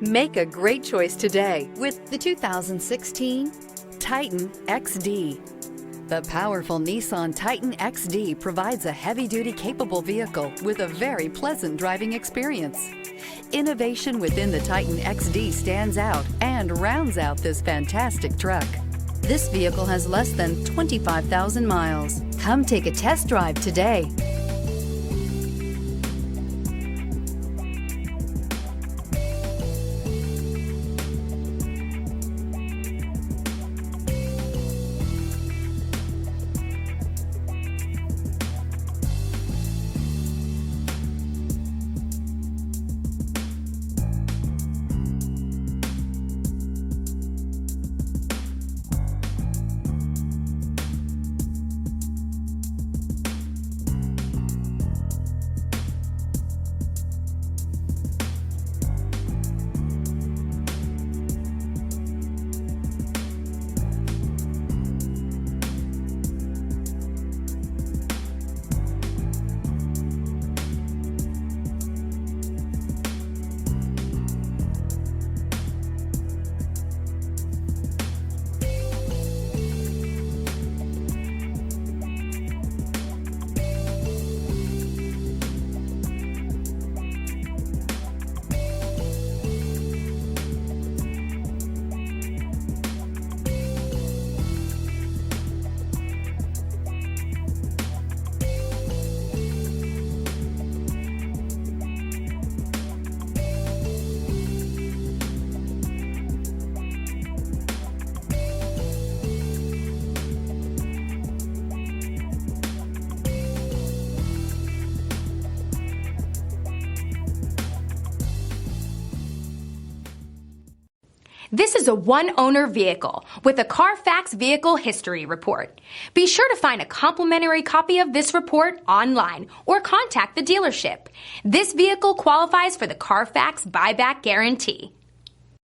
Make a great choice today with the 2016 Titan XD. The powerful Nissan Titan XD provides a heavy-duty capable vehicle with a very pleasant driving experience. Innovation within the Titan XD stands out and rounds out this fantastic truck. This vehicle has less than 25,000 miles. Come take a test drive today. This is a one-owner vehicle with a Carfax Vehicle History Report. Be sure to find a complimentary copy of this report online or contact the dealership. This vehicle qualifies for the Carfax Buyback Guarantee.